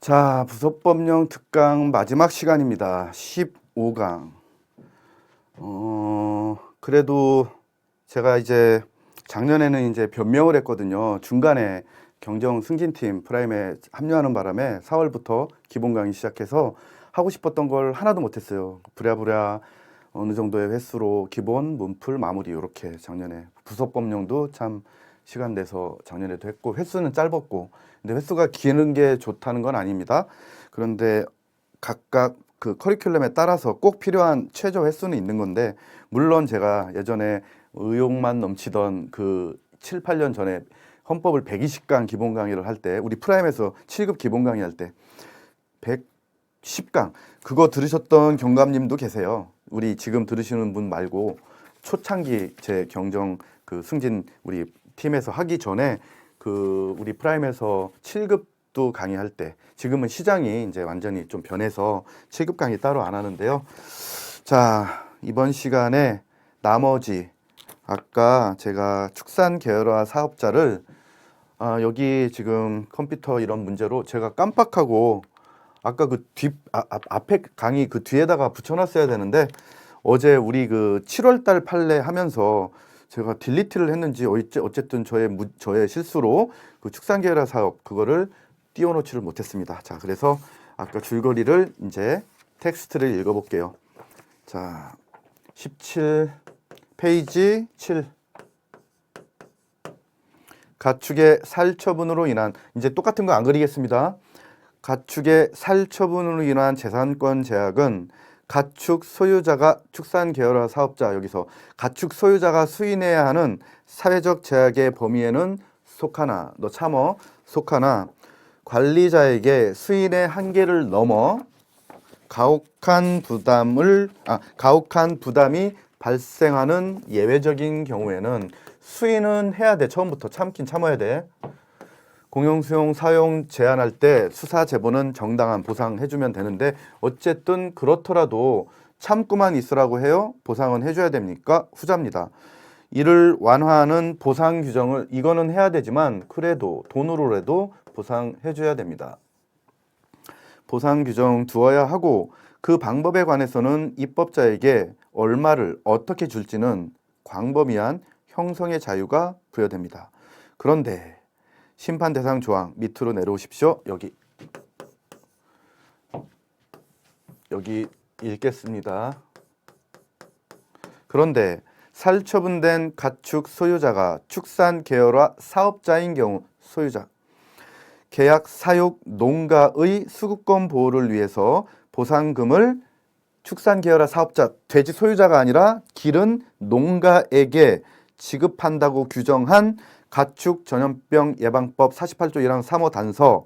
자, 부속법령 특강 마지막 시간입니다. 15강. 그래도 제가 이제 작년에는 이제 변명을 했거든요. 중간에 경정 승진팀 프라임에 합류하는 바람에 4월부터 기본 강의 시작해서 하고 싶었던 걸 하나도 못했어요. 부랴부랴 어느 정도의 횟수로 기본, 문풀, 마무리 이렇게 작년에 부속법령도 참 시간 내서 작년에도 했고 횟수는 짧았고 근데 횟수가 기는 게 좋다는 건 아닙니다. 그런데 각각 그 커리큘럼에 따라서 꼭 필요한 최저 횟수는 있는 건데 물론 제가 예전에 의욕만 넘치던 그 7, 8년 전에 헌법을 120강 기본 강의를 할 때 우리 프라임에서 7급 기본 강의 할 때 110강 그거 들으셨던 경감님도 계세요. 우리 지금 들으시는 분 말고 초창기 제 경정 그 승진 우리 팀에서 하기 전에 그 우리 프라임에서 7급도 강의할 때 지금은 시장이 이제 완전히 좀 변해서 7급 강의 따로 안 하는데요. 자, 이번 시간에 나머지 아까 제가 축산 계열화 사업자를 여기 지금 컴퓨터 이런 문제로 제가 깜빡하고 아까 그 앞에 강의 그 뒤에다가 붙여놨어야 되는데 어제 우리 그 7월달 판례 하면서 제가 딜리트를 했는지 어쨌든 저의 실수로 그 축산계열화 사업 그거를 띄워놓지를 못했습니다. 자, 그래서 아까 줄거리를 이제 텍스트를 읽어볼게요. 자, 17 페이지 7 가축의 살처분으로 인한 이제 똑같은 거 안 그리겠습니다. 가축의 살처분으로 인한 재산권 제약은 가축 소유자가 축산 계열화 사업자 여기서 가축 소유자가 수인해야 하는 사회적 제약의 범위에는 속하나 너 참어 속하나 관리자에게 수인의 한계를 넘어 가혹한 부담이 발생하는 예외적인 경우에는 수인은 해야 돼. 처음부터 참긴 참아야 돼. 공용수용 사용 제한할 때 수사 제보는 정당한 보상해주면 되는데 어쨌든 그렇더라도 참고만 있으라고 해요? 보상은 해줘야 됩니까? 후자입니다. 이를 완화하는 보상 규정을 이거는 해야 되지만 그래도 돈으로라도 보상해줘야 됩니다. 보상 규정 두어야 하고 그 방법에 관해서는 입법자에게 얼마를 어떻게 줄지는 광범위한 형성의 자유가 부여됩니다. 그런데 심판 대상 조항 밑으로 내려오십시오. 여기 읽겠습니다. 그런데 살처분된 가축 소유자가 축산 계열화 사업자인 경우 소유자 계약 사육 농가의 수급권 보호를 위해서 보상금을 축산 계열화 사업자 돼지 소유자가 아니라 기른 농가에게 지급한다고 규정한 가축 전염병 예방법 48조 1항 3호 단서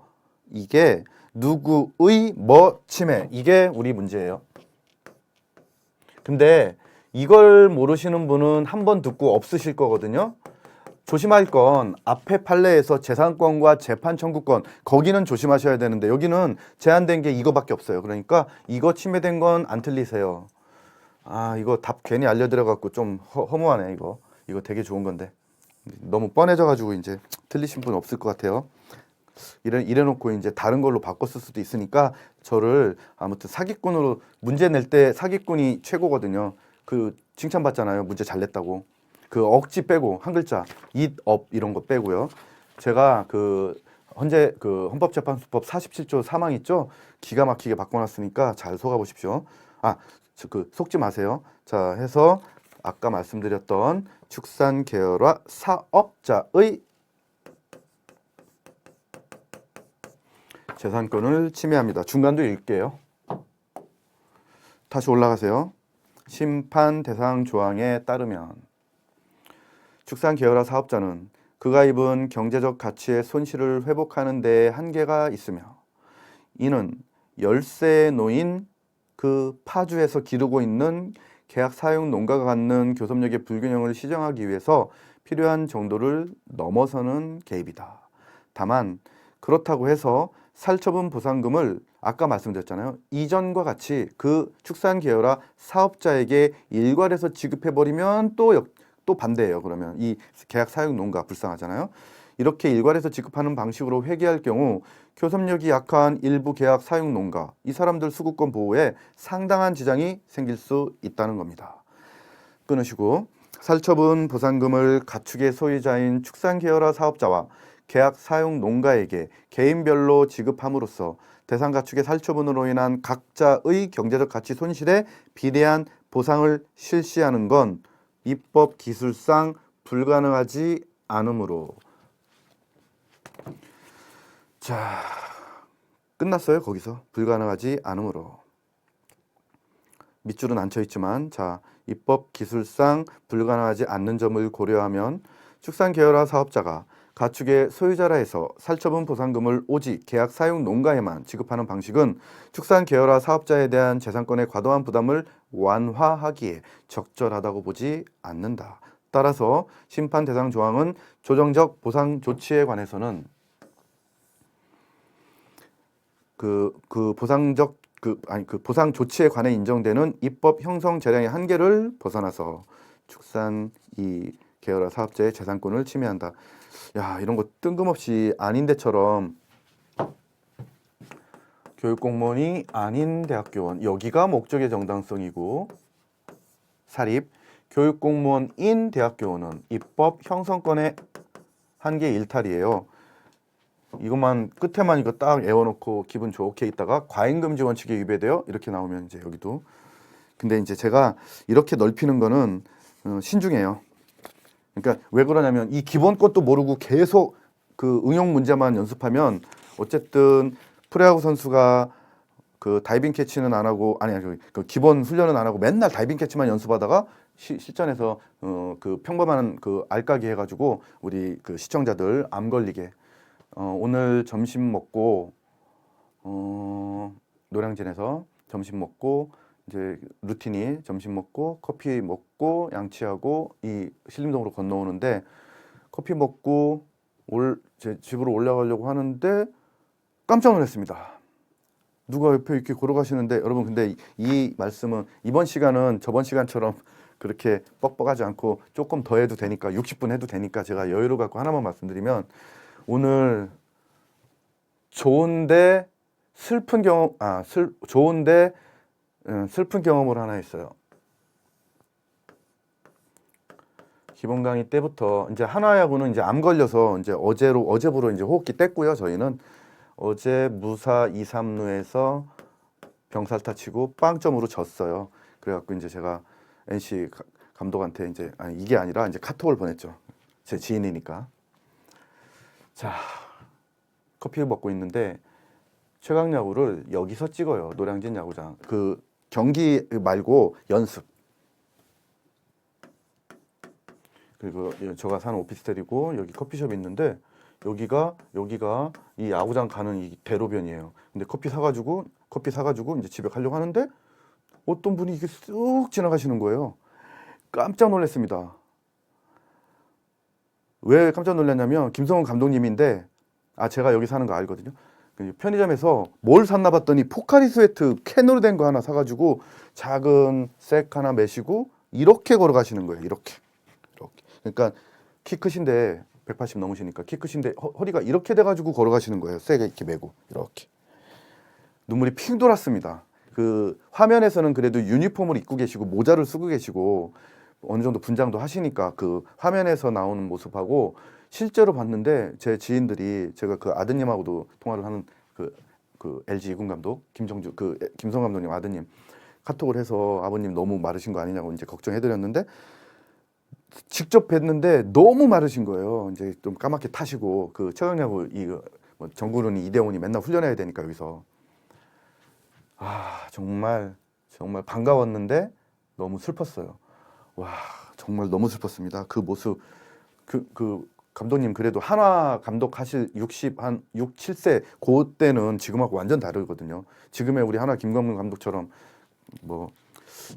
이게 누구의 침해 이게 우리 문제예요. 근데 이걸 모르시는 분은 한 번 듣고 없으실 거거든요. 조심할 건 앞에 판례에서 재산권과 재판 청구권 거기는 조심하셔야 되는데 여기는 제한된 게 이거밖에 없어요. 그러니까 이거 침해된 건 안 틀리세요. 이거 답 괜히 알려드려갖고 좀 허무하네. 이거 되게 좋은 건데 너무 뻔해져가지고 이제 틀리신 분 없을 것 같아요. 이래놓고 이제 다른 걸로 바꿨을 수도 있으니까 저를 아무튼 사기꾼으로 문제 낼 때 사기꾼이 최고거든요. 그 칭찬받잖아요. 문제 잘 냈다고. 그 억지 빼고 한 글자 it up 이런 거 빼고요. 제가 그 현재 그 헌법재판소법 47조 3항 있죠. 기가 막히게 바꿔놨으니까 잘 속아 보십시오. 속지 마세요. 자, 해서 아까 말씀드렸던 축산 계열화 사업자의 재산권을 침해합니다. 중간도 읽게요. 다시 올라가세요. 심판 대상 조항에 따르면 축산 계열화 사업자는 그가 입은 경제적 가치의 손실을 회복하는 데 한계가 있으며 이는 열세에 놓인 그 파주에서 기르고 있는 계약 사용 농가가 갖는 교섭력의 불균형을 시정하기 위해서 필요한 정도를 넘어서는 개입이다. 다만 그렇다고 해서 살처분 보상금을 아까 말씀드렸잖아요. 이전과 같이 그 축산 계열화 사업자에게 일괄해서 지급해버리면 또 반대예요. 그러면 이 계약 사용 농가 불쌍하잖아요. 이렇게 일괄해서 지급하는 방식으로 회계할 경우 교섭력이 약한 일부 계약 사용 농가, 이 사람들 수급권 보호에 상당한 지장이 생길 수 있다는 겁니다. 끊으시고, 살처분 보상금을 가축의 소유자인 축산계열화 사업자와 계약 사용 농가에게 개인별로 지급함으로써 대상 가축의 살처분으로 인한 각자의 경제적 가치 손실에 비대한 보상을 실시하는 건 입법 기술상 불가능하지 않으므로. 자, 끝났어요. 거기서. 불가능하지 않으므로. 밑줄은 안 쳐 있지만, 자, 입법 기술상 불가능하지 않는 점을 고려하면 축산계열화 사업자가 가축의 소유자라 해서 살처분 보상금을 오직 계약 사용 농가에만 지급하는 방식은 축산계열화 사업자에 대한 재산권의 과도한 부담을 완화하기에 적절하다고 보지 않는다. 따라서 심판 대상 조항은 조정적 보상 조치에 관해서는 보상 조치에 관해 인정되는 입법 형성 재량의 한계를 벗어나서 축산 이 계열화 사업자의 재산권을 침해한다. 야, 이런 거 뜬금없이 아닌데처럼 교육공무원이 아닌 대학교원, 여기가 목적의 정당성이고, 사립 교육공무원인 대학교원은 입법 형성권의 한계 일탈이에요. 이것만 끝에만 이거 딱 외워놓고 기분 좋게 있다가 과잉금지 원칙에 위배되어 이렇게 나오면 이제 여기도. 근데 이제 제가 이렇게 넓히는 거는 신중해요. 그러니까 왜 그러냐면 이 기본 것도 모르고 계속 그 응용 문제만 연습하면 어쨌든 프로야구 선수가 그 다이빙 캐치는 안 하고, 그 기본 훈련은 안 하고 맨날 다이빙 캐치만 연습하다가 실전에서 그 평범한 그 알까기 해가지고 우리 그 시청자들 암 걸리게. 오늘 점심 먹고 노량진에서 점심 먹고 이제 루틴이 점심 먹고 커피 먹고 양치하고 이 신림동으로 건너오는데 커피 먹고 제 집으로 올라가려고 하는데 깜짝 놀랐습니다. 누가 옆에 이렇게 걸어가시는데, 여러분 근데 이 말씀은 이번 시간은 저번 시간처럼 그렇게 뻑뻑하지 않고 조금 더 해도 되니까 60분 해도 되니까 제가 여유를 갖고 하나만 말씀드리면, 오늘 좋은데 슬픈 경험을 하나 했어요. 기본 강의 때부터 이제 한화야구는 이제 암 걸려서 이제 어제부로 이제 호흡기 뗐고요. 저희는 어제 무사 2, 3루에서 병살타 치고 빵점으로 졌어요. 그래갖고 이제 제가 NC 감독한테 이제 이게 아니라 이제 카톡을 보냈죠. 제 지인이니까. 자, 커피를 먹고 있는데 최강야구를 여기서 찍어요. 노량진 야구장. 그 경기 말고 연습. 그리고 제가 사는 오피스텔이고 여기 커피숍이 있는데 여기가 이 야구장 가는 이 대로변이에요. 근데 커피 사가지고 이제 집에 가려고 하는데 어떤 분이 이게 쑥 지나가시는 거예요. 깜짝 놀랐습니다. 왜 깜짝 놀랐냐면 김성훈 감독님인데, 제가 여기 사는 거 알거든요. 편의점에서 뭘 샀나 봤더니 포카리 스웨트 캔으로 된 거 하나 사가지고 작은 색 하나 매시고 이렇게 걸어가시는 거예요. 이렇게. 그러니까 키 크신데 180 넘으시니까 키 크신데 허리가 이렇게 돼가지고 걸어가시는 거예요. 세게 이렇게 메고 이렇게. 눈물이 핑 돌았습니다. 그 화면에서는 그래도 유니폼을 입고 계시고 모자를 쓰고 계시고 어느 정도 분장도 하시니까 그 화면에서 나오는 모습하고 실제로 봤는데, 제 지인들이, 제가 그 아드님하고도 통화를 하는 그 LG 이군 감독 김성 감독님 아드님 카톡을 해서 아버님 너무 마르신 거 아니냐고 이제 걱정해드렸는데, 직접 뵀는데 너무 마르신 거예요. 이제 좀 까맣게 타시고, 그 최강야구 정구run이 이대원이 맨날 훈련해야 되니까 여기서. 정말 반가웠는데 너무 슬펐어요. 와, 정말 너무 슬펐습니다. 그 모습. 그 감독님 그래도 한화 감독 하실 6, 7세 그때는 지금하고 완전 다르거든요. 지금의 우리 한화 김광문 감독처럼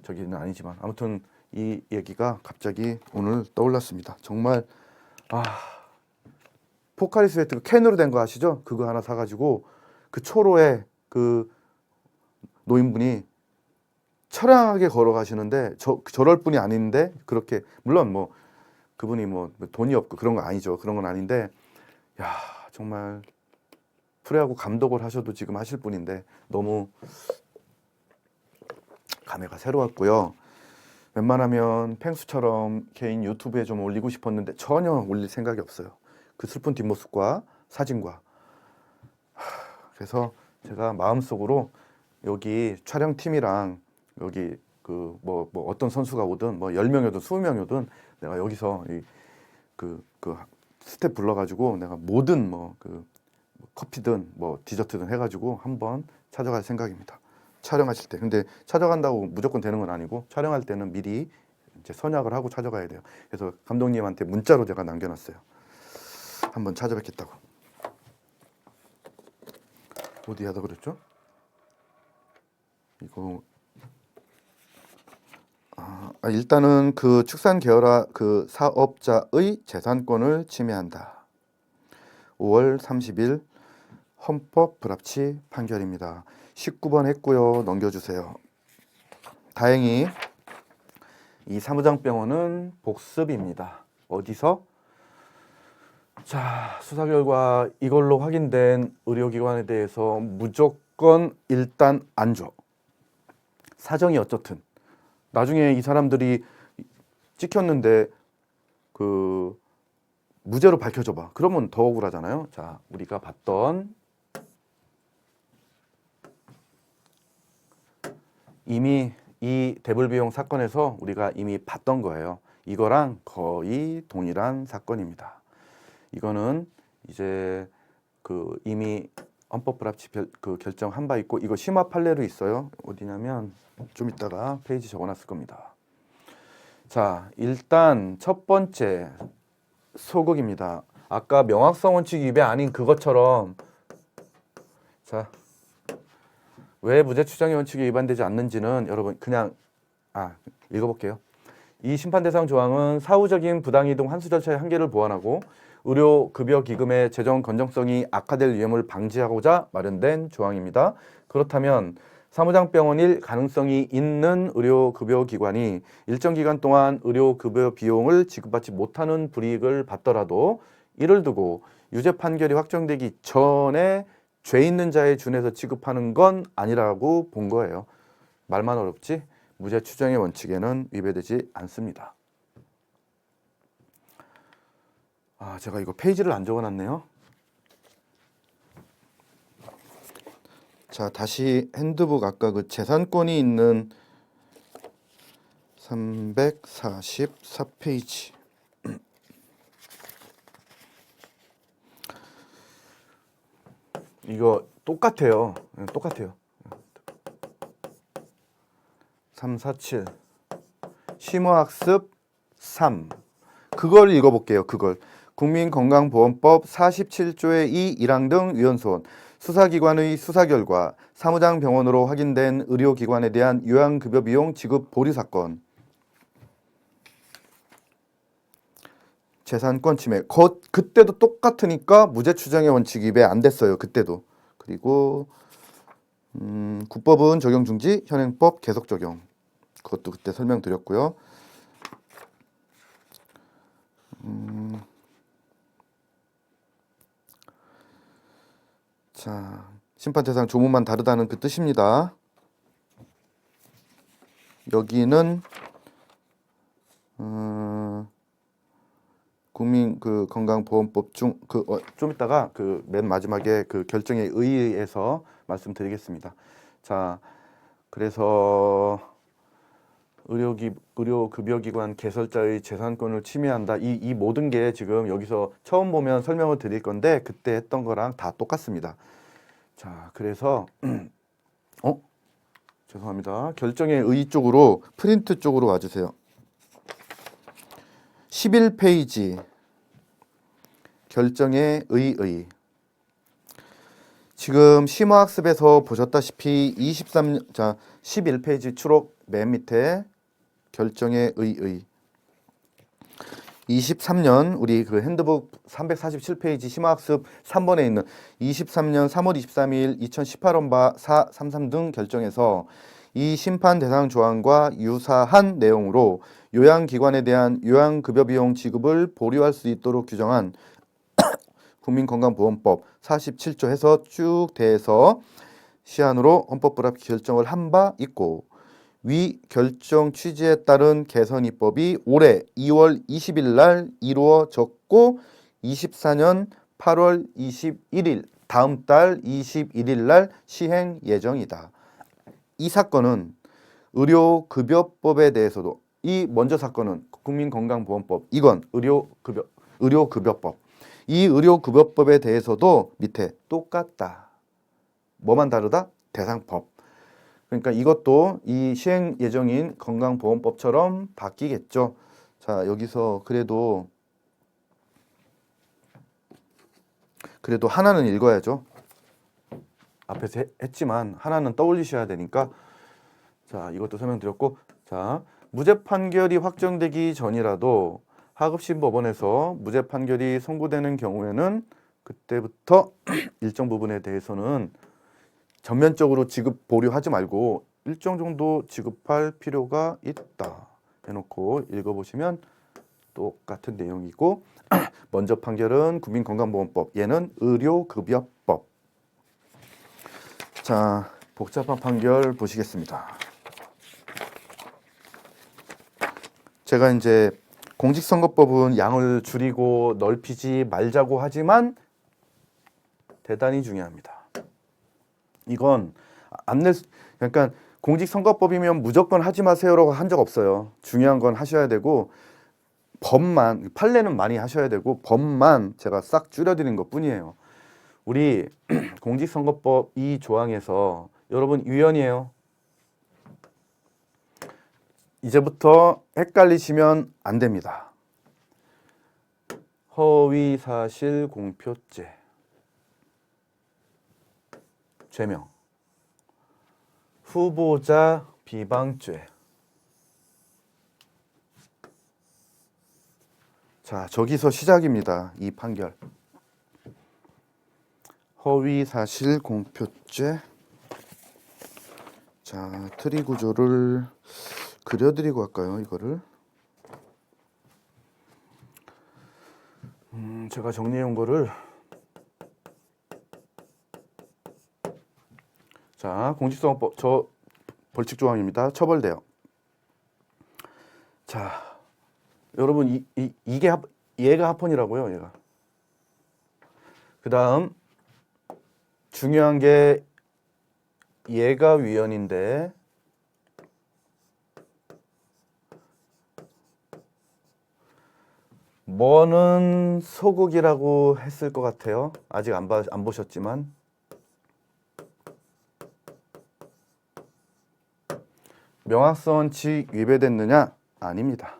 저기는 아니지만, 아무튼 이 얘기가 갑자기 오늘 떠올랐습니다. 정말 포카리 스웨트 캔으로 된 거 아시죠? 그거 하나 사가지고 그 초로에 그 노인분이 처량하게 걸어가시는데, 저럴 분이 아닌데 그렇게, 물론 그분이 돈이 없고 그런 거 아니죠. 그런 건 아닌데 야, 정말 프로야구 감독을 하셔도 지금 하실 분인데 너무 감회가 새로웠고요. 웬만하면 펭수처럼 개인 유튜브에 좀 올리고 싶었는데 전혀 올릴 생각이 없어요. 그 슬픈 뒷모습과 사진과. 그래서 제가 마음속으로 여기 촬영팀이랑 여기 뭐 어떤 선수가 오든 뭐 10명이든 20명이든 내가 여기서 그 스텝 불러가지고 내가 모든 커피든 뭐 디저트든 해가지고 한번 찾아갈 생각입니다. 촬영하실 때. 근데 찾아간다고 무조건 되는 건 아니고 촬영할 때는 미리 이제 선약을 하고 찾아가야 돼요. 그래서 감독님한테 문자로 제가 남겨놨어요. 한번 찾아뵙겠다고. 어디 하다 그랬죠? 이거 일단은 그 축산 계열화 그 사업자의 재산권을 침해한다. 5월 30일 헌법 불합치 판결입니다. 19번 했고요. 넘겨주세요. 다행히 이 사무장병원은 복습입니다. 어디서? 자, 수사 결과 이걸로 확인된 의료기관에 대해서 무조건 일단 안 줘. 사정이 어떻든. 나중에 이 사람들이 찍혔는데 그 무죄로 밝혀져봐. 그러면 더 억울하잖아요. 자, 우리가 봤던 이미 이 대불비용 사건에서 우리가 이미 봤던 거예요. 이거랑 거의 동일한 사건입니다. 이거는 이제 그 이미 헌법 불합치 결정한 바 있고 이거 심화 판례로 있어요. 어디냐면 좀 이따가 페이지 적어놨을 겁니다. 자, 일단 첫 번째 소극입니다. 아까 명확성 원칙 위배 아닌 그것처럼 자, 왜 무죄 추정의 원칙이 위반되지 않는지는 여러분 그냥 읽어볼게요. 이 심판 대상 조항은 사후적인 부당이동 환수 절차의 한계를 보완하고 의료급여기금의 재정 건전성이 악화될 위험을 방지하고자 마련된 조항입니다. 그렇다면 사무장병원일 가능성이 있는 의료급여기관이 일정 기간 동안 의료급여 비용을 지급받지 못하는 불이익을 받더라도 이를 두고 유죄 판결이 확정되기 전에 죄 있는 자에 준해서 지급하는 건 아니라고 본 거예요. 말만 어렵지 무죄 추정의 원칙에는 위배되지 않습니다. 제가 이거 페이지를 안 적어놨네요. 자, 다시 핸드북 아까 그 재산권이 있는 344페이지. 이거 똑같아요. 똑같아요. 347 심화학습 3 그걸 읽어볼게요. 그걸 국민건강보험법 47조의 2, 1항 등 위헌소원 수사기관의 수사 결과 사무장병원으로 확인된 의료기관에 대한 요양급여 비용 지급 보류 사건 재산권 침해 그때도 똑같으니까 무죄 추정의 원칙 위배 안 됐어요. 그때도. 그리고 국법은 적용 중지 현행법 계속 적용 그것도 그때 설명드렸고요. 자, 심판 대상 조문만 다르다는 그 뜻입니다. 여기는 국민 그 건강보험법 중 좀 이따가 그 맨 마지막에 그 결정에 의해서 말씀드리겠습니다. 자, 그래서 의료급여기관 개설자의 재산권을 침해한다. 이 모든 게 지금 여기서 처음 보면 설명을 드릴 건데 그때 했던 거랑 다 똑같습니다. 자, 그래서 죄송합니다. 결정의 의 쪽으로 프린트 쪽으로 와주세요. 11페이지 결정의 의의 지금 심화학습에서 보셨다시피 23년 자 11페이지 추록 맨 밑에 결정의 의의 23년 우리 그 핸드북 347페이지 심화학습 3번에 있는 23년 3월 23일 2018원바 433 등 결정에서 이 심판 대상 조항과 유사한 내용으로 요양기관에 대한 요양급여 비용 지급을 보류할 수 있도록 규정한 국민건강보험법 47조 해서 쭉 돼서 시한으로 헌법불합 결정을 한 바 있고 위 결정 취지에 따른 개선 입법이 올해 2월 20일 날 이루어졌고 24년 8월 21일 다음 달 21일 날 시행 예정이다. 이 사건은 의료급여법에 대해서도 이 먼저 사건은 국민건강보험법 이건 의료급여법 이 의료급여법에 대해서도 밑에 똑같다. 뭐만 다르다? 대상법. 그러니까 이것도 이 시행 예정인 건강보험법처럼 바뀌겠죠. 자, 여기서 그래도 하나는 읽어야죠. 앞에서 했지만 하나는 떠올리셔야 되니까 자, 이것도 설명드렸고 자, 무죄 판결이 확정되기 전이라도 하급심 법원에서 무죄 판결이 선고되는 경우에는 그때부터 일정 부분에 대해서는 전면적으로 지급 보류하지 말고 일정 정도 지급할 필요가 있다 해놓고 읽어보시면 똑같은 내용이고 먼저 판결은 국민건강보험법 얘는 의료급여법. 자, 복잡한 판결 보시겠습니다. 제가 이제 공직선거법은 양을 줄이고 넓히지 말자고 하지만 대단히 중요합니다. 이건 그러니까 공직선거법이면 무조건 하지 마세요라고 한 적 없어요. 중요한 건 하셔야 되고 법만 판례는 많이 하셔야 되고 법만 제가 싹 줄여드린 것뿐이에요. 우리 공직선거법 이 조항에서 여러분 위헌이에요. 이제부터 헷갈리시면 안 됩니다. 허위사실 공표죄 죄명 후보자 비방죄. 자, 저기서 시작입니다. 이 판결. 허위사실 공표죄. 자, 트리 구조를 그려드리고 할까요? 이거를. 제가 정리해 온 거를 자, 공직선거법 저 벌칙 조항입니다. 처벌돼요. 자, 여러분 이게 얘가 합헌이라고요. 얘가. 그다음 중요한 게 얘가 위헌인데 뭐는 소극이라고 했을 것 같아요. 아직 안 보셨지만 명확성 원칙 위배됐느냐? 아닙니다.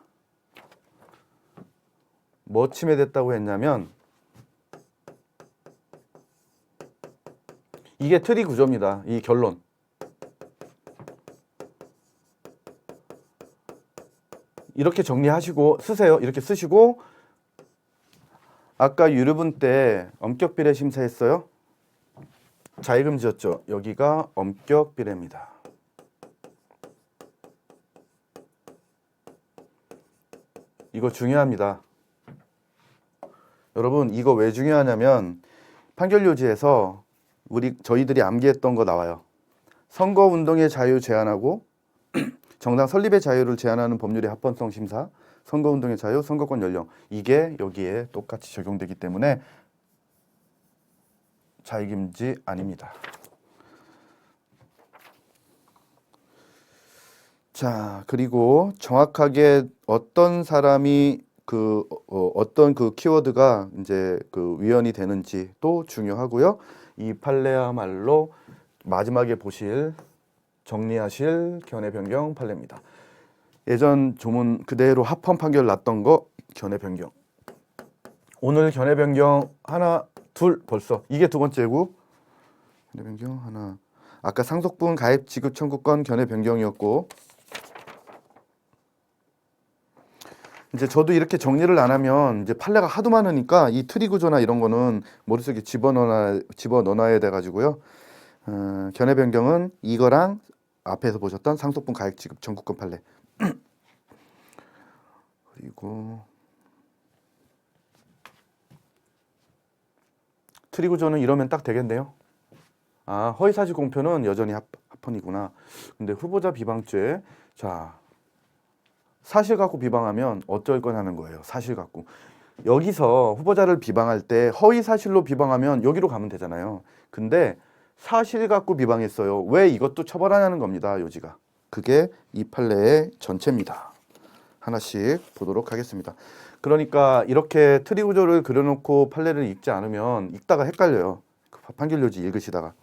뭐 침해됐다고 했냐면 이게 트리 구조입니다. 이 결론. 이렇게 정리하시고 쓰세요. 이렇게 쓰시고 아까 유류분 때 엄격 비례 심사했어요. 자의금지였죠. 여기가 엄격 비례입니다. 이거 중요합니다. 여러분 이거 왜 중요하냐면 판결요지에서 저희들이 암기했던 거 나와요. 선거운동의 자유 제한하고 정당 설립의 자유를 제한하는 법률의 합헌성 심사, 선거운동의 자유, 선거권 연령 이게 여기에 똑같이 적용되기 때문에 자의금지 아닙니다. 자, 그리고 정확하게 어떤 사람이 어떤 키워드가 이제 위헌이 되는지도 중요하고요. 이 판례야말로 마지막에 정리하실 견해 변경 판례입니다. 예전 조문 그대로 합헌 판결 났던 거 견해 변경. 오늘 견해 변경 하나, 둘 벌써 이게 두 번째고 견해 변경 하나. 아까 상속분 가입 지급 청구권 견해 변경이었고 이제 저도 이렇게 정리를 안 하면 이제 판례가 하도 많으니까 이 트리 구조나 이런 거는 머릿속에 집어넣어야 돼 가지고요. 견해 변경은 이거랑 앞에서 보셨던 상속분 가입 지급 청구권 판례. 그리고 트리 구조는 이러면 딱 되겠네요. 아, 허위사실 공표는 여전히 합헌이구나. 근데 후보자 비방죄, 자, 사실 갖고 비방하면 어쩔 거냐는 거예요. 사실 갖고. 여기서 후보자를 비방할 때 허위사실로 비방하면 여기로 가면 되잖아요. 근데 사실 갖고 비방했어요. 왜 이것도 처벌하냐는 겁니다. 요지가. 그게 이 판례의 전체입니다. 하나씩 보도록 하겠습니다. 그러니까 이렇게 트리 구조를 그려놓고 판례를 읽지 않으면 읽다가 헷갈려요. 판결 요지 읽으시다가.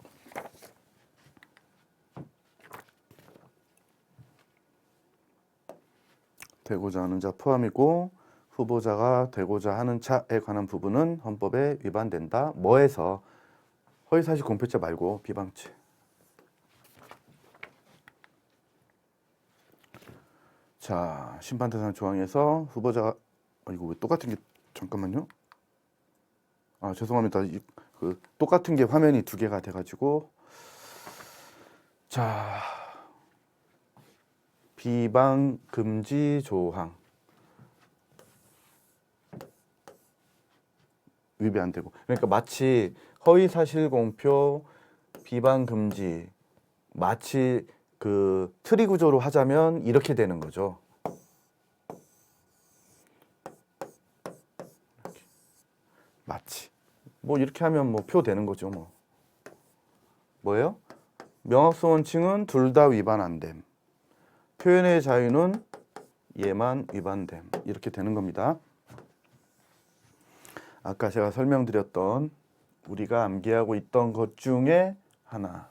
되고자 하는 자 포함이고 후보자가 되고자 하는 자에 관한 부분은 헌법에 위반된다. 뭐에서? 허위사실 공표죄 말고 비방죄. 자, 심판대상 조항에서 후보자가 이거 왜 똑같은 게 잠깐만요. 아, 죄송합니다. 그 똑같은 게 화면이 두 개가 돼가지고 자, 비방 금지 조항 위배 안 되고 그러니까 마치 허위사실 공표 비방 금지 마치 그 트리 구조로 하자면 이렇게 되는 거죠. 마치 뭐 이렇게 하면 뭐 표 되는 거죠. 뭐 뭐예요? 명확성 원칙은 둘 다 위반 안 됨. 표현의 자유는 얘만 위반됨. 이렇게 되는 겁니다. 아까 제가 설명드렸던 우리가 암기하고 있던 것 중에 하나.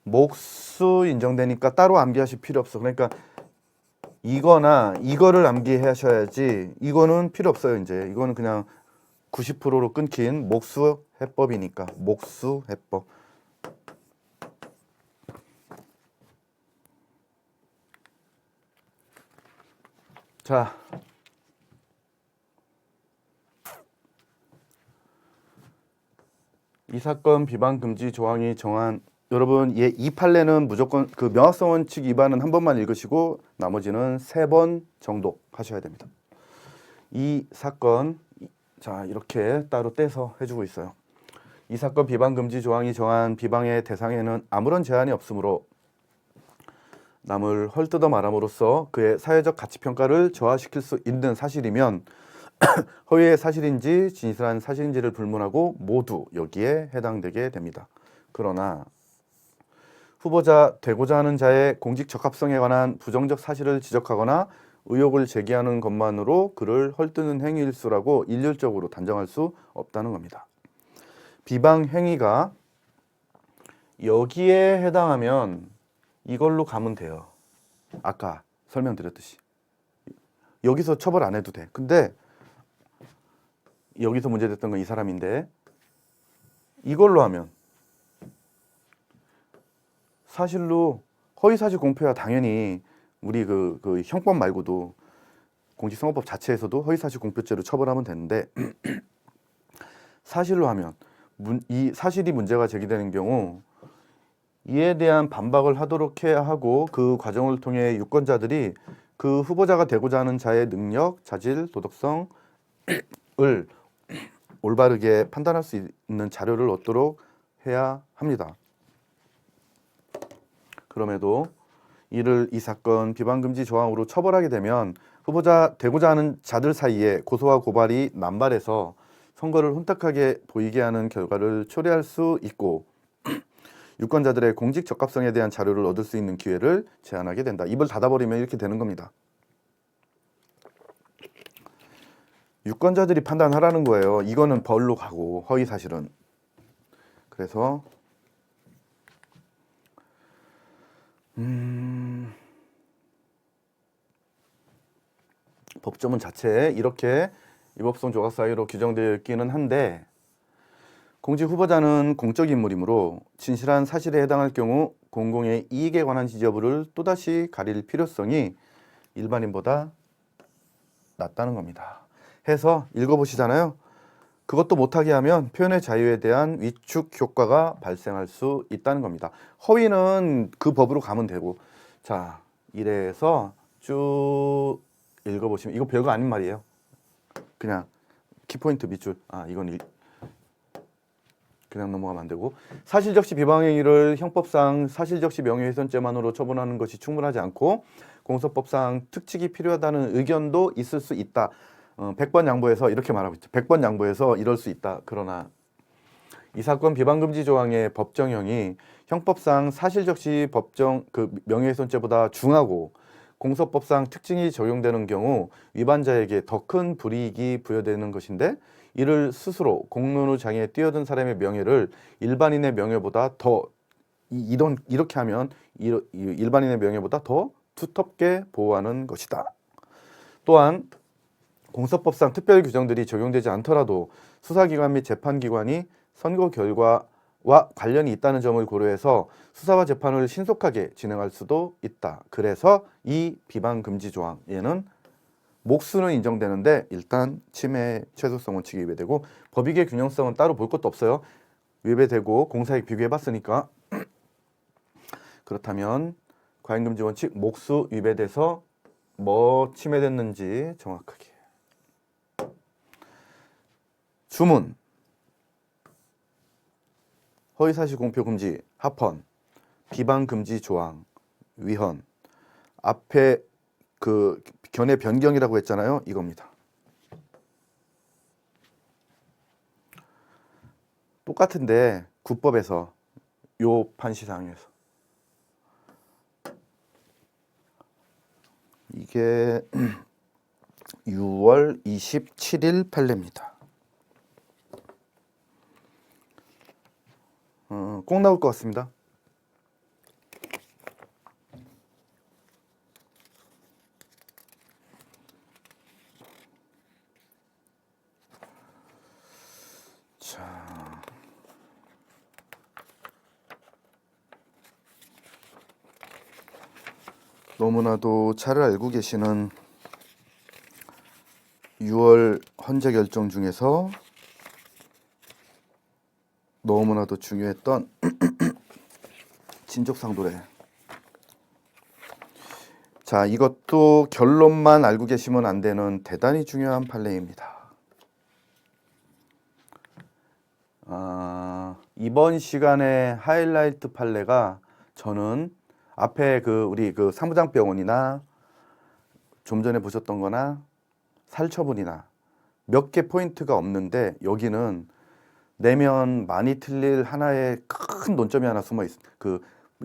목수 인정되니까 따로 암기하실 필요 없어. 그러니까 이거나 이거를 암기하셔야지 이거는 필요 없어요. 이제 이거는 그냥 90%로 끊긴 목수 해법이니까 목수 해법. 자, 이 사건 비방 금지 조항이 정한 여러분 이 판례는 무조건 그 명확성 원칙 위반은 한 번만 읽으시고 나머지는 3번 정도 하셔야 됩니다. 이 사건 자 이렇게 따로 떼서 해주고 있어요. 이 사건 비방 금지 조항이 정한 비방의 대상에는 아무런 제한이 없으므로 남을 헐뜯어 말함으로써 그의 사회적 가치평가를 저하시킬 수 있는 사실이면 허위의 사실인지 진실한 사실인지를 불문하고 모두 여기에 해당되게 됩니다. 그러나 후보자 되고자 하는 자의 공직 적합성에 관한 부정적 사실을 지적하거나 의혹을 제기하는 것만으로 그를 헐뜯는 행위일수라고 일률적으로 단정할 수 없다는 겁니다. 비방 행위가 여기에 해당하면 이걸로 가면 돼요. 아까 설명드렸듯이. 여기서 처벌 안 해도 돼. 근데 여기서 문제됐던 건 이 사람인데 이걸로 하면 사실로 허위사실 공표야 당연히 우리 그 형법 말고도 공직선거법 자체에서도 허위사실 공표죄로 처벌하면 되는데 사실로 하면 이 사실이 문제가 제기되는 경우 이에 대한 반박을 하도록 해야 하고 그 과정을 통해 유권자들이 그 후보자가 되고자 하는 자의 능력, 자질, 도덕성을 올바르게 판단할 수 있는 자료를 얻도록 해야 합니다. 그럼에도 이를 이 사건 비방금지 조항으로 처벌하게 되면 후보자 되고자 하는 자들 사이에 고소와 고발이 남발해서 선거를 혼탁하게 보이게 하는 결과를 초래할 수 있고 유권자들의 공직 적합성에 대한 자료를 얻을 수 있는 기회를 제한하게 된다. 입을 닫아버리면 이렇게 되는 겁니다. 유권자들이 판단하라는 거예요. 이거는 벌로 가고 허위사실은. 그래서 법조문 자체에 이렇게 위법성 조각 사유로 규정되어 있기는 한데 공직 후보자는 공적 인물이므로 진실한 사실에 해당할 경우 공공의 이익에 관한 지적을 또다시 가릴 필요성이 일반인보다 낮다는 겁니다. 해서 읽어보시잖아요. 그것도 못하게 하면 표현의 자유에 대한 위축 효과가 발생할 수 있다는 겁니다. 허위는 그 법으로 가면 되고 자 이래서 쭉 읽어보시면 이거 별거 아닌 말이에요. 그냥 키포인트 밑줄. 이건 그냥 넘어가면 안 되고, 사실적시 비방행위를 형법상 사실적시 명예훼손죄만으로 처분하는 것이 충분하지 않고 공소법상 특칙이 필요하다는 의견도 있을 수 있다. 100번 양보해서 이렇게 말하고 있죠. 100번 양보해서 이럴 수 있다. 그러나 이 사건 비방금지 조항의 법정형이 형법상 사실적시 법정 명예훼손죄보다 중하고 공소법상 특징이 적용되는 경우 위반자에게 더 큰 불이익이 부여되는 것인데, 이를 스스로 공론의 장애에 뛰어든 사람의 명예를 일반인의 명예보다 더 이렇게 하면 일반인의 명예보다 더 두텁게 보호하는 것이다. 또한 공소법상 특별 규정들이 적용되지 않더라도 수사기관 및 재판기관이 선고 결과와 관련이 있다는 점을 고려해서 수사와 재판을 신속하게 진행할 수도 있다. 그래서 이 비방금지 조항, 얘는 목수는 인정되는데 일단 침해 최소성 원칙이 위배되고, 법익의 균형성은 따로 볼 것도 없어요. 위배되고 공사익 비교해봤으니까. 그렇다면 과잉금지 원칙 목수 위배돼서 뭐 침해됐는지 정확하게. 주문, 허위사실 공표 금지, 합헌, 비방금지 조항, 위헌. 앞에 그 견해 변경이라고 했잖아요. 이겁니다. 똑같은데 국법에서 요 판시사항에서 이게 6월 27일 판례입니다. 꼭 나올 것 같습니다. 자, 너무나도 잘 알고 계시는 6월 헌재 결정 중에서 너무나도 중요했던 친족상도례. 자, 이것도 결론만 알고 계시면 안 되는 대단히 중요한 판례입니다. 이번 시간에 하이라이트 판례가, 저는 앞에 우리 사무장병원이나 좀 전에 보셨던 거나 살처분이나 몇 개 포인트가 없는데, 여기는 내면 많이 틀릴 하나의 큰 논점이 하나 숨어 있어.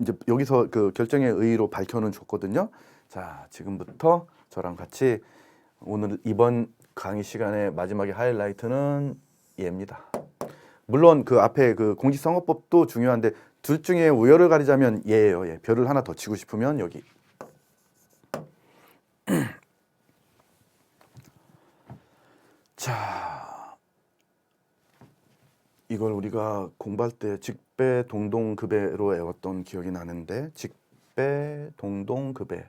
이제 여기서 결정의 의의로 밝혀는 줬거든요. 자, 지금부터 저랑 같이 오늘 이번 강의 시간의 마지막에 하이라이트는 얘입니다. 물론 앞에 공직선거법도 중요한데 둘 중에 우열을 가리자면 얘예요. 얘. 별을 하나 더 치고 싶으면 여기. 자, 이걸 우리가 공부할 때 직배 동동급배로 외웠던 기억이 나는데, 직배 동동급배,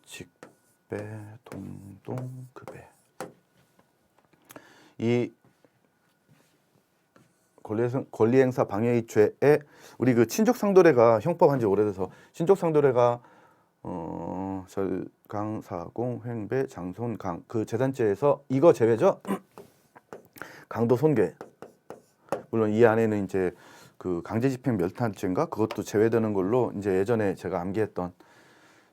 직배 동동급배. 이 권리행사 방해의 죄에 우리 친족상도례가 형법한 지 오래돼서 친족상도례가 절강, 사공, 횡배, 장손, 강 재산죄에서 이거 제외죠. 강도, 손괴. 물론 이 안에는 이제 강제집행 멸탈죄인가 그것도 제외되는 걸로 이제 예전에 제가 암기했던.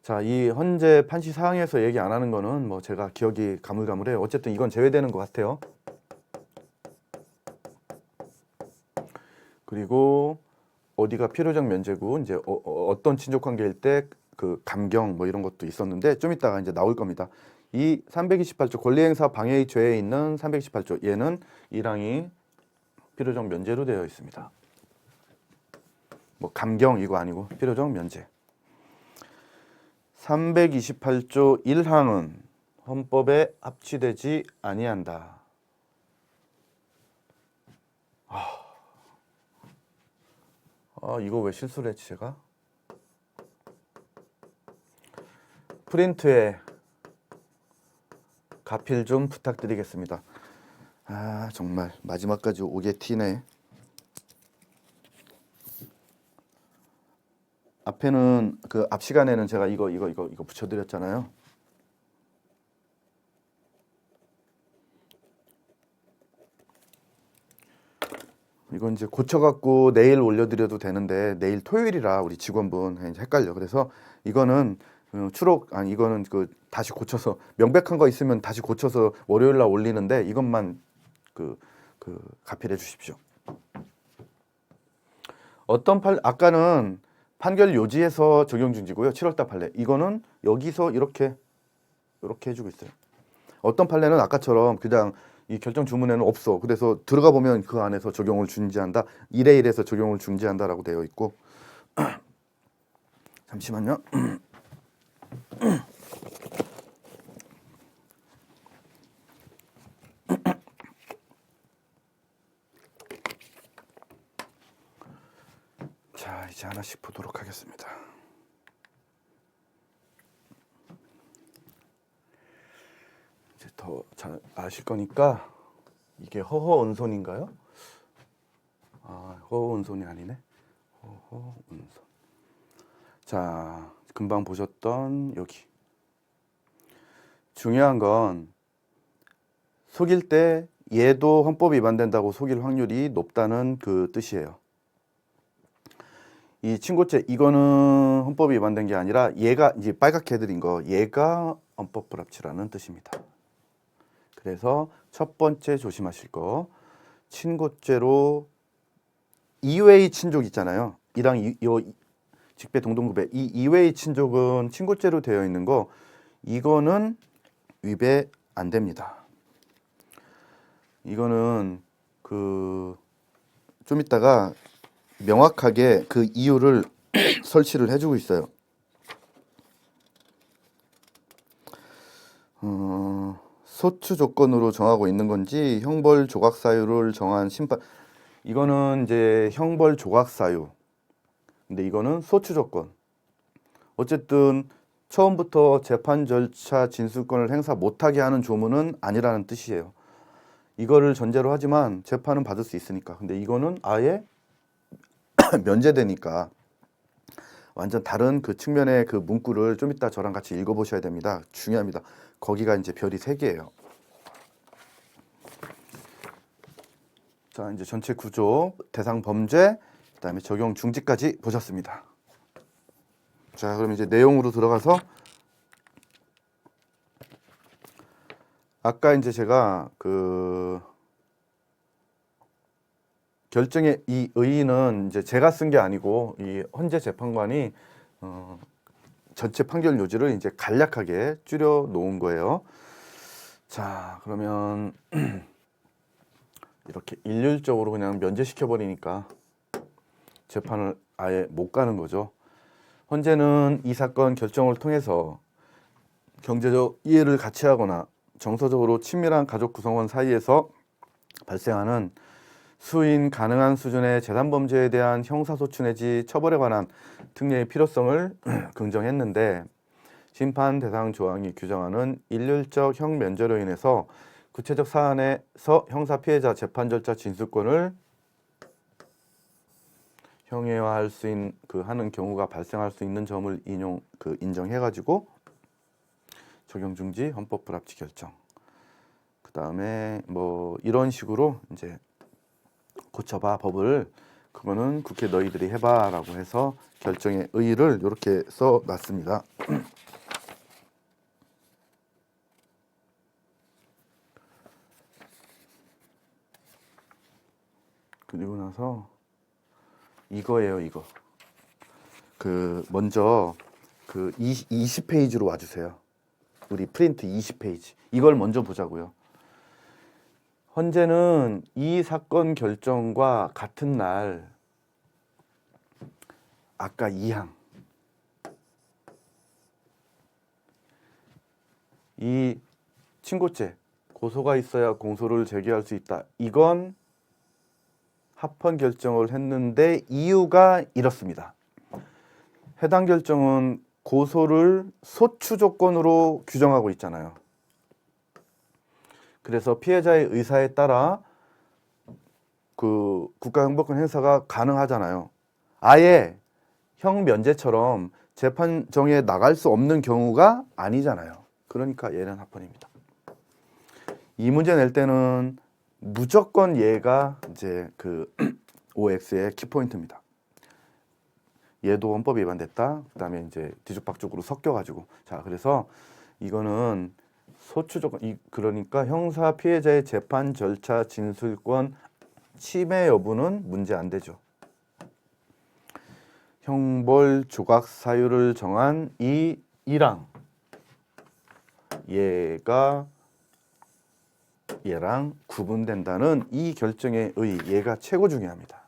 자, 이 헌재 판시 사항에서 얘기 안 하는 거는 뭐 제가 기억이 가물가물해요. 어쨌든 이건 제외되는 것 같아요. 그리고 어디가 필요적 면제고, 이제 어떤 친족관계일 때 감경 뭐 이런 것도 있었는데 좀 이따가 이제 나올 겁니다. 이 328조 권리행사 방해의 죄에 있는 328조, 얘는 1항이 필요적 면제로 되어 있습니다. 뭐 감경 이거 아니고 필요적 면제. 328조 1항은 헌법에 합치되지 아니한다. 이거 왜 실수를 했지 제가? 프린트에 가필 좀 부탁드리겠습니다. 정말 마지막까지 오게 튀네. 앞에는 앞 시간에는 제가 이거 붙여드렸잖아요. 이건 이제 고쳐갖고 내일 올려드려도 되는데 내일 토요일이라 우리 직원분 이제 헷갈려. 그래서 이거는 이거는 그 다시 고쳐서 명백한 거 있으면 다시 고쳐서 월요일 날 올리는데 이것만 가필해 주십시오. 아까는 판결 요지에서 적용 중지고요. 7월달 판례. 이거는 여기서 이렇게 해주고 있어요. 어떤 판례는 아까처럼 그냥 이 결정 주문에는 없어. 그래서 들어가 보면 그 안에서 적용을 중지한다. 1회 1에서 적용을 중지한다라고 되어 있고. 잠시만요. 자, 이제 하나씩 보도록 하겠습니다. 이제 더 잘 아실 거니까 이게 허허은손인가요? 아, 허허은손이 아니네. 허허은손. 자, 금방 보셨던 여기. 중요한 건 속일 때 얘도 헌법 위반된다고 속일 확률이 높다는 그 뜻이에요. 이 친고죄 이거는 헌법 위반된 게 아니라 얘가 이제 빨갛게 해드린 거 얘가 헌법 불합치라는 뜻입니다. 그래서 첫 번째 조심하실 거 친고죄로 이외의 친족 있잖아요. 이랑 직배 동동구배 이 이외의 친족은 친고죄로 되어 있는 거 이거는 위배 안 됩니다. 이거는 좀 이따가 명확하게 그 이유를 설치를 해주고 있어요. 소추 조건으로 정하고 있는 건지 형벌 조각 사유를 정한 심판 이거는 이제 형벌 조각 사유. 근데 이거는 소추 조건. 어쨌든 처음부터 재판 절차 진술권을 행사 못하게 하는 조문은 아니라는 뜻이에요. 이거를 전제로 하지만 재판은 받을 수 있으니까. 근데 이거는 아예 면제되니까 완전 다른 그 측면의 그 문구를 좀 이따 저랑 같이 읽어보셔야 됩니다. 중요합니다. 거기가 이제 별이 3개예요. 자, 이제 전체 구조, 대상 범죄, 그다음에 적용 중지까지 보셨습니다. 자, 그럼 이제 내용으로 들어가서 아까 이제 제가 결정의 이 의의는 이제 제가 쓴 게 아니고 이 헌재 재판관이 전체 판결 요지를 이제 간략하게 줄여 놓은 거예요. 자, 그러면 이렇게 일률적으로 그냥 면제시켜 버리니까 재판을 아예 못 가는 거죠. 헌재는 이 사건 결정을 통해서 경제적 이해를 같이 하거나 정서적으로 친밀한 가족 구성원 사이에서 발생하는 수인 가능한 수준의 재산범죄에 대한 형사소추 내지 처벌에 관한 특례의 필요성을 긍정했는데 심판 대상 조항이 규정하는 일률적 형면제로 인해서 구체적 사안에서 형사 피해자 재판 절차 진술권을 형해화할 수 있는 하는 경우가 발생할 수 있는 점을 인정해가지고 적용 중지 헌법 불합치 결정. 그 다음에 뭐 이런 식으로 이제 고쳐봐 법을 그거는 국회 너희들이 해봐라고 해서 결정의 의의를 이렇게 써놨습니다. 그리고 나서 이거예요, 이거. 먼저 20페이지로 와주세요. 우리 프린트 20페이지. 이걸 먼저 보자고요. 헌재는 이 사건 결정과 같은 날 아까 2항 이 친고죄 고소가 있어야 공소를 제기할 수 있다. 이건 합헌 결정을 했는데 이유가 이렇습니다. 해당 결정은 고소를 소추 조건으로 규정하고 있잖아요. 그래서 피해자의 의사에 따라 국가형법권 행사가 가능하잖아요. 아예 형 면제처럼 재판정에 나갈 수 없는 경우가 아니잖아요. 그러니까 얘는 합헌입니다. 이 문제 낼 때는 무조건 얘가 이제 OX의 키포인트입니다. 얘도 헌법 위반됐다. 그다음에 이제 뒤죽박죽으로 섞여가지고 자 그래서 이거는 소추적 그러니까 형사 피해자의 재판 절차 진술권 침해 여부는 문제 안 되죠. 형벌 조각 사유를 정한 이 1항 얘랑 구분된다는 이 결정의 의 얘가 최고 중요합니다.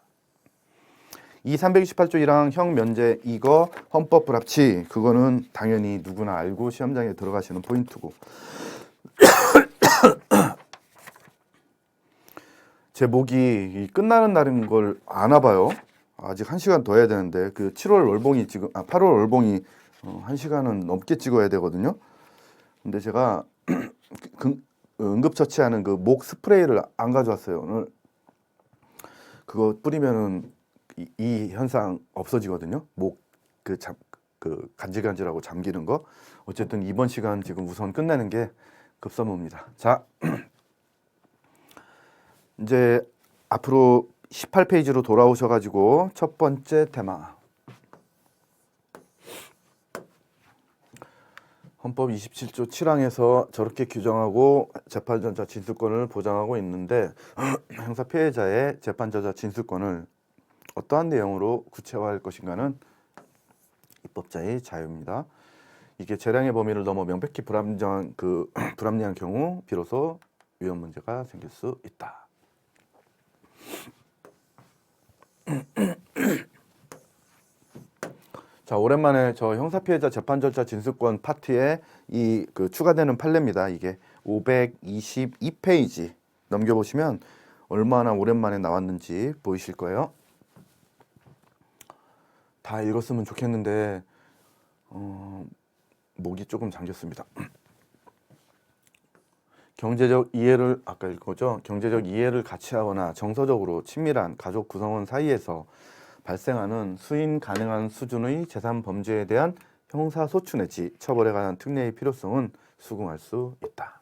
이 328조 1항 형 면제 이거 헌법 불합치 그거는 당연히 누구나 알고 시험장에 들어가시는 포인트고 제 목이 끝나는 날인 걸 아나 봐요. 아직 1시간 더 해야 되는데 그 7월 월봉이 지금 8월 월봉이 1시간은 넘게 찍어야 되거든요. 근데 제가 응급처치하는 그 목 스프레이를 안 가져왔어요. 오늘 그거 뿌리면은 이 현상 없어지거든요. 목 그 간질간질하고 잠기는 거. 어쨌든 이번 시간 지금 우선 끝내는 게 급선무입니다. 자, 이제 앞으로 18페이지로 돌아오셔가지고 첫 번째 테마. 헌법 27조 7항에서 저렇게 규정하고 재판전자 진술권을 보장하고 있는데 형사 피해자의 재판전자 진술권을 어떠한 내용으로 구체화할 것인가는 입법자의 자유입니다. 이게 재량의 범위를 넘어 명백히 불합리한 경우 비로소 위헌 문제가 생길 수 있다. 자, 오랜만에 저 형사 피해자 재판 절차 진술권 파트에 이 추가되는 판례입니다. 이게 522페이지 넘겨보시면 얼마나 오랜만에 나왔는지 보이실 거예요. 다 읽었으면 좋겠는데 목이 조금 잠겼습니다. 경제적 이해를 아까 읽었죠. 경제적 이해를 같이 하거나 정서적으로 친밀한 가족 구성원 사이에서 발생하는 수인 가능한 수준의 재산 범죄에 대한 형사소추 내지 처벌에 관한 특례의 필요성은 수긍할 수 있다.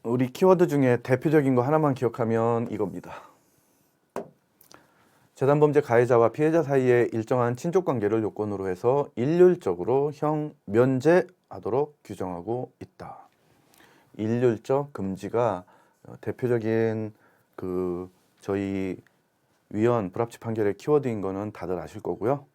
우리 키워드 중에 대표적인 거 하나만 기억하면 이겁니다. 재산범죄 가해자와 피해자 사이에 일정한 친족관계를 요건으로 해서 일률적으로 형 면제하도록 규정하고 있다. 일률적 금지가 대표적인 저희 위헌 불합치 판결의 키워드인 거는 다들 아실 거고요.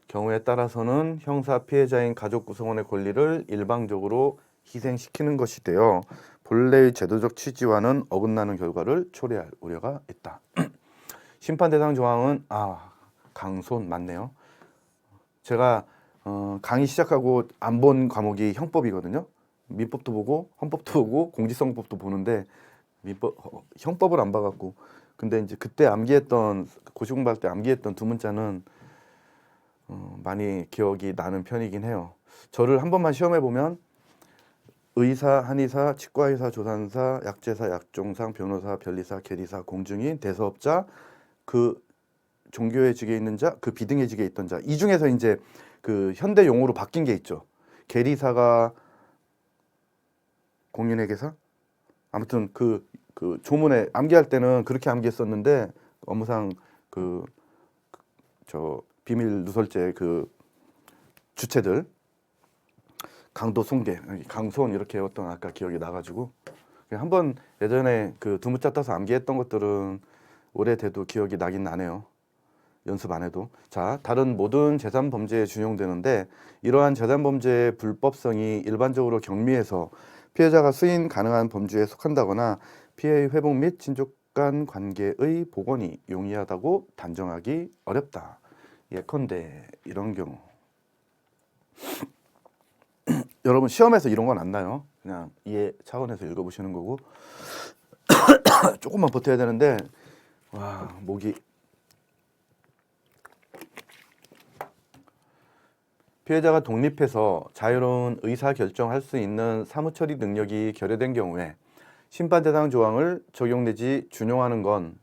경우에 따라서는 형사 피해자인 가족 구성원의 권리를 일방적으로 희생시키는 것이 되어 본래의 제도적 취지와는 어긋나는 결과를 초래할 우려가 있다. 심판 대상 조항은 강손 맞네요. 제가 강의 시작하고 안 본 과목이 형법이거든요. 민법도 보고 헌법도 보고 공직선거법도 보는데 형법을 안 봐갖고 근데 이제 그때 암기했던 고시 공부할 때 암기했던 두 문자는 많이 기억이 나는 편이긴 해요. 저를 한 번만 시험해 보면 의사, 한의사, 치과의사, 조산사, 약제사, 약종상, 변호사, 변리사, 계리사, 공증인, 대사업자, 그 종교의 직에 있는 자, 그 비등의 직에 있던 자. 이 중에서 이제 그 현대 용어로 바뀐 게 있죠. 계리사가 공인회계사? 아무튼 그 조문에 암기할 때는 그렇게 암기했었는데 업무상 비밀 누설죄 주체들 강도 손괴, 강손 이렇게 어떤 아까 기억이 나가지고 한번 예전에 두 문자 따서 암기했던 것들은 오래돼도 기억이 나긴 나네요. 연습 안 해도. 자, 다른 모든 재산 범죄에 준용되는데 이러한 재산 범죄의 불법성이 일반적으로 경미해서 피해자가 수인 가능한 범죄에 속한다거나 피해의 회복 및 친족 간 관계의 복원이 용이하다고 단정하기 어렵다. 예컨대 이런 경우 여러분 시험에서 이런 건 안 나요. 그냥 이해 차원에서 읽어보시는 거고 조금만 버텨야 되는데 와 목이 피해자가 독립해서 자유로운 의사결정할 수 있는 사무처리 능력이 결여된 경우에 심판 대상 조항을 적용 내지 준용하는 건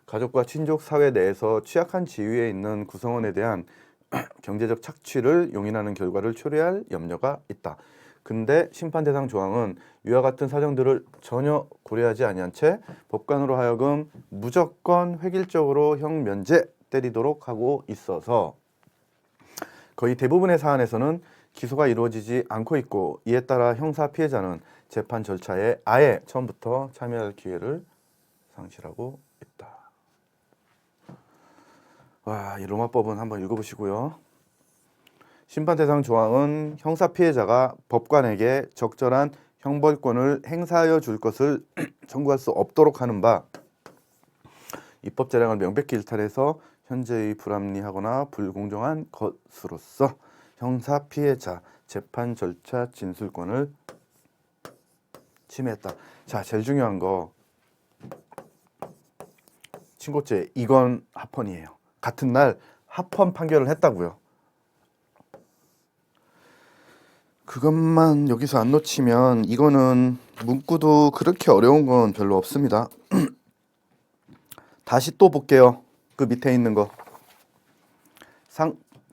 가족과 친족 사회 내에서 취약한 지위에 있는 구성원에 대한 경제적 착취를 용인하는 결과를 초래할 염려가 있다. 근데 심판 대상 조항은 위와 같은 사정들을 전혀 고려하지 아니한 채 법관으로 하여금 무조건 획일적으로 형 면제 때리도록 하고 있어서 거의 대부분의 사안에서는 기소가 이루어지지 않고 있고, 이에 따라 형사 피해자는 재판 절차에 아예 처음부터 참여할 기회를 상실하고 있다. 와, 이 로마법은 한번 읽어보시고요. 심판 대상 조항은 형사 피해자가 법관에게 적절한 형벌권을 행사하여 줄 것을 청구할 수 없도록 하는 바, 입법 재량을 명백히 일탈해서 현재의 불합리하거나 불공정한 것으로서 형사 피해자 재판 절차 진술권을 침해했다. 자, 제일 중요한 거 친고죄 이건 합헌이에요. 같은 날 합헌 판결을 했다고요. 그것만 여기서 안 놓치면 이거는 문구도 그렇게 어려운 건 별로 없습니다. 다시 또 볼게요. 그 밑에 있는 거.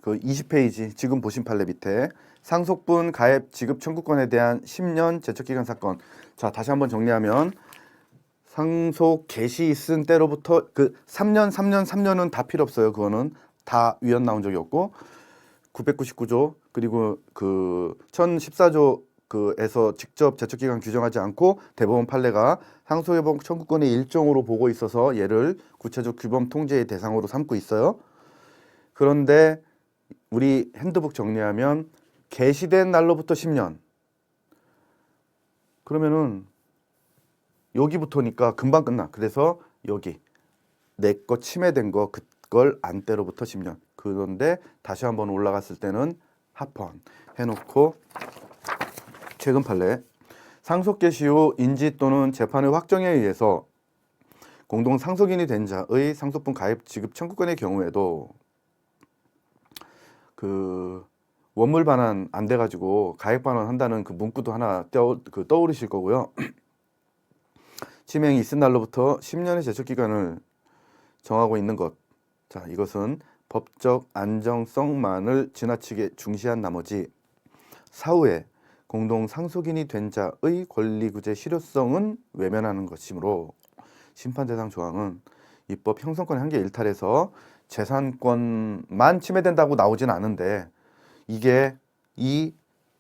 그 20페이지 지금 보신 판례 밑에 상속분 가액 지급 청구권에 대한 10년 제척기간 사건. 자, 다시 한번 정리하면 상속 개시 있은 때로부터 그 3년은 다 필요 없어요. 그거는 다 위헌 나온 적이 없고 999조 그리고 그 1014조 그에서 직접 제척기간 규정하지 않고 대법원 판례가 상속회복 청구권의 일종으로 보고 있어서 얘를 구체적 규범 통제의 대상으로 삼고 있어요. 그런데 우리 핸드북 정리하면 개시된 날로부터 10년. 그러면은 여기부터니까 금방 끝나. 그래서 여기 내 거 침해된 거 그걸 안 때로부터 10년. 그런데 다시 한번 올라갔을 때는 합헌 해놓고 최근 판례 상속 개시 후 인지 또는 재판의 확정에 의해서 공동 상속인이 된 자의 상속분 가입 지급 청구권의 경우에도 그 원물 반환 안 돼가지고 가액 반환 한다는 그 문구도 하나 떠오르실 거고요. 침해행위 있은 날로부터 10년의 제척 기간을 정하고 있는 것. 자, 이것은 법적 안정성만을 지나치게 중시한 나머지 사후에 공동 상속인이 된 자의 권리구제 실효성은 외면하는 것이므로 심판 대상 조항은 입법 형성권의 한계 일탈해서 재산권만 침해된다고 나오진 않은데 이게 이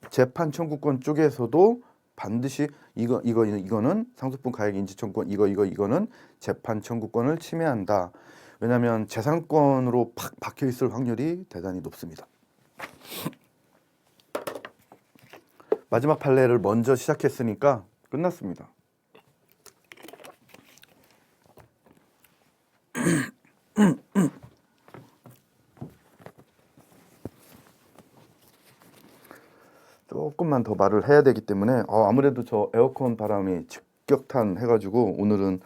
재판 청구권 쪽에서도 반드시 이거는 상속분 가액 인지 청구권 이거는 재판 청구권을 침해한다. 왜냐하면 재산권으로 팍 박혀 있을 확률이 대단히 높습니다. 마지막 판례를 먼저 시작했으니까 끝났습니다. 조금만 더 말을 해야 되기 때문에 아무래도 저 에어컨 바람이 직격탄 해가지고 오늘은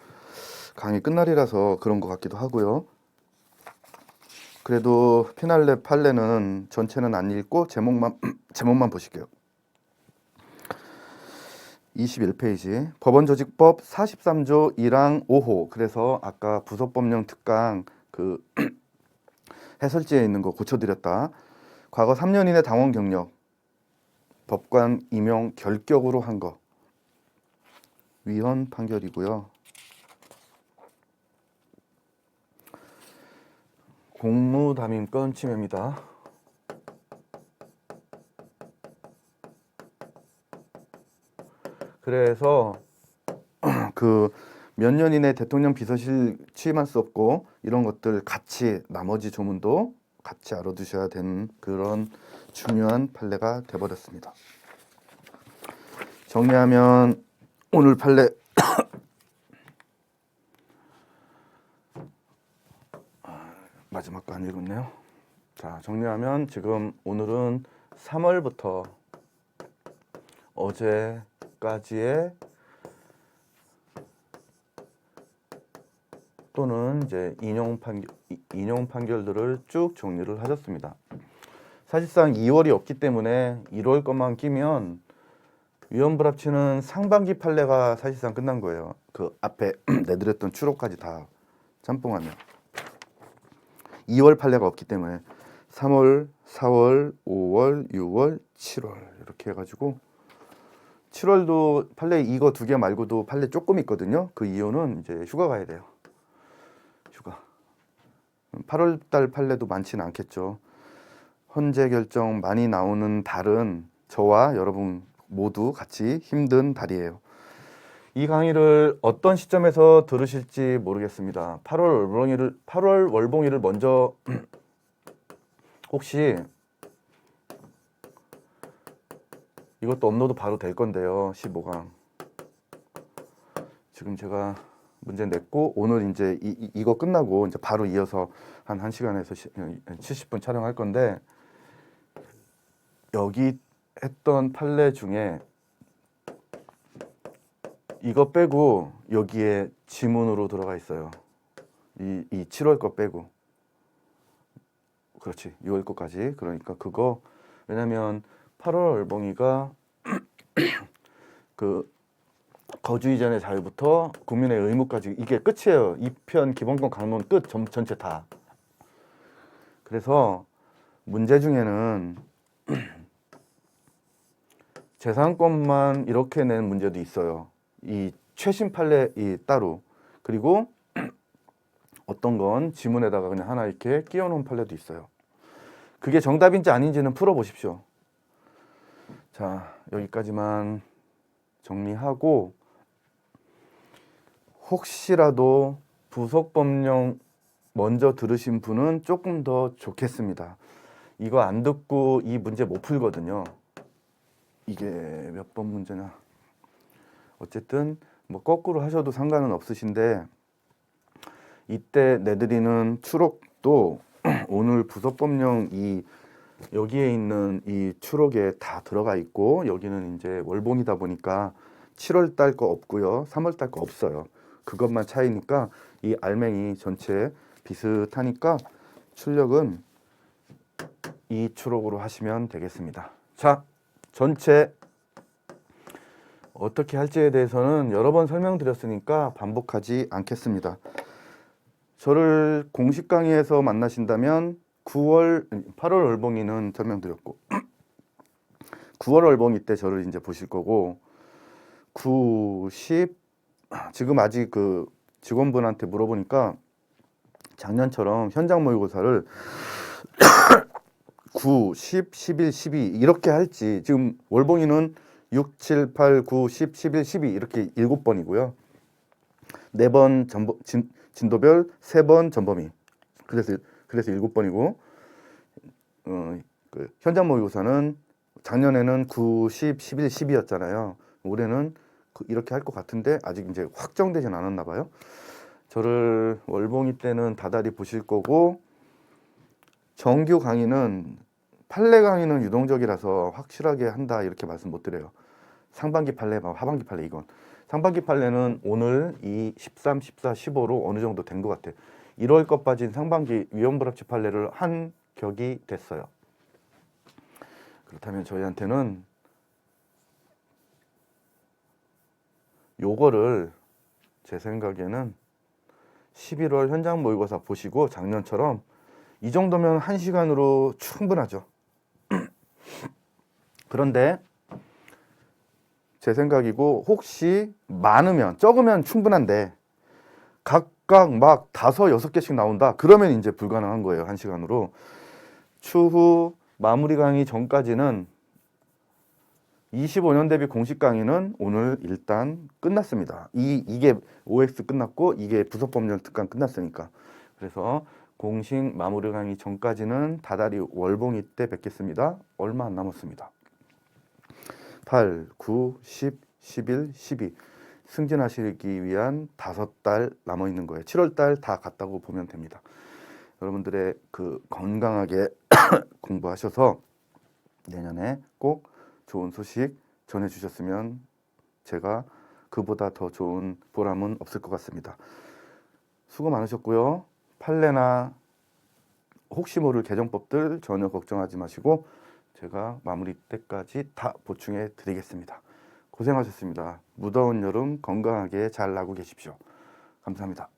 강의 끝날이라서 그런 것 같기도 하고요. 그래도 피날레 판례는 전체는 안 읽고 제목만 보실게요. 21페이지 법원조직법 43조 1항 5호. 그래서 아까 부속법령 특강 그 해설지에 있는 거 고쳐드렸다. 과거 3년 이내 당원 경력 법관 임용 결격으로 한 거 위헌 판결이고요. 공무담임권 침해입니다. 그래서 그 몇 년 이내 대통령 비서실 취임할 수 없고 이런 것들 같이 나머지 조문도 같이 알아두셔야 되는 그런 중요한 판례가 돼버렸습니다. 정리하면 오늘 판례 마지막 거 안 읽었네요. 자, 정리하면 지금 오늘은 3월부터 어제까지의 또는 이제 인용 판결들을 쭉 정리를 하셨습니다. 사실상 2월이 없기 때문에 1월 것만 끼면 위헌불합치는 상반기 판례가 사실상 끝난 거예요. 그 앞에 내드렸던 추록까지 다 짬뽕하면 2월 판례가 없기 때문에 3월, 4월, 5월, 6월, 7월 이렇게 해가지고 7월도 판례 이거 두 개 말고도 판례 조금 있거든요. 그 이유는 이제 휴가 가야 돼요. 휴가. 8월 달 판례도 많지는 않겠죠. 헌재 결정 많이 나오는 달은 저와 여러분 모두 같이 힘든 달이에요. 이 강의를 어떤 시점에서 들으실지 모르겠습니다. 8월 월봉이를 먼저 혹시 이것도 업로드 바로 될 건데요. 15강. 지금 제가 문제 냈고 오늘 이제 이거 끝나고 이제 바로 이어서 한 1시간에서 70분 촬영할 건데 여기 했던 판례 중에 이거 빼고 여기에 지문으로 들어가 있어요. 이 7월 거 빼고. 그렇지. 6월 거까지. 그러니까 그거 왜냐면 8월 월봉이가 그 거주 이전의 자유부터 국민의 의무까지 이게 끝이에요. 2편 기본권 강론 끝 전체 다. 그래서 문제 중에는 재산권만 이렇게 낸 문제도 있어요. 이 최신 판례 이 따로. 그리고 어떤 건 지문에다가 그냥 하나 이렇게 끼워 놓은 판례도 있어요. 그게 정답인지 아닌지는 풀어 보십시오. 자, 여기까지만 정리하고 혹시라도 부속법령 먼저 들으신 분은 조금 더 좋겠습니다. 이거 안 듣고 이 문제 못 풀거든요. 이게 몇 번 문제냐. 어쨌든 뭐 거꾸로 하셔도 상관은 없으신데 이때 내드리는 추록도 오늘 부속법령 이 여기에 있는 이 추록에 다 들어가 있고 여기는 이제 월봉이다 보니까 7월 달 거 없고요. 3월 달 거 없어요. 그것만 차이니까 이 알맹이 전체 비슷하니까 출력은 이 추록으로 하시면 되겠습니다. 자, 전체 어떻게 할지에 대해서는 여러 번 설명드렸으니까 반복하지 않겠습니다. 저를 공식 강의에서 만나신다면 8월 월봉이는 설명드렸고 9월 월봉이 때 저를 이제 보실 거고 9, 10 지금 아직 그 직원분한테 물어보니까 작년처럼 현장 모의고사를 9, 10, 11, 12 이렇게 할지 지금 월봉이는 6, 7, 8, 9, 10, 11, 12 이렇게 7번이고요. 4번 진도별 3번 전범위 그래서 7번이고 그 현장 모의고사는 작년에는 9, 10, 11, 12였잖아요. 올해는 이렇게 할 것 같은데 아직 이제 확정되진 않았나 봐요. 저를 월봉이 때는 다달이 보실 거고 정규 강의는 판례 강의는 유동적이라서 확실하게 한다 이렇게 말씀 못 드려요. 상반기 판례, 하반기 판례 이건. 상반기 판례는 오늘 이 13, 14, 15로 어느 정도 된 것 같아요. 1월 것 빠진 상반기 위헌불합치 판례를 한 격이 됐어요. 그렇다면 저희한테는 요거를 제 생각에는 11월 현장 모의고사 보시고 작년처럼 이 정도면 1시간으로 충분하죠. 그런데 제 생각이고 혹시 많으면 적으면 충분한데 각각 막 5, 6개씩 나온다 그러면 이제 불가능한 거예요. 1시간으로. 추후 마무리 강의 전까지는 25년 대비 공식 강의는 오늘 일단 끝났습니다. 이게 OX 끝났고 이게 부속법령 특강 끝났으니까. 그래서 공식 마무리 강의 전까지는 다달이 월봉이 때 뵙겠습니다. 얼마 안 남았습니다. 8, 9, 10, 11, 12 승진하시기 위한 5달 남아 있는 거예요. 7월 달 다 갔다고 보면 됩니다. 여러분들의 그 건강하게 공부하셔서 내년에 꼭 좋은 소식 전해주셨으면 제가 그보다 더 좋은 보람은 없을 것 같습니다. 수고 많으셨고요. 판례나 혹시 모를 개정법들 전혀 걱정하지 마시고 제가 마무리 때까지 다 보충해 드리겠습니다. 고생하셨습니다. 무더운 여름 건강하게 잘 나고 계십시오. 감사합니다.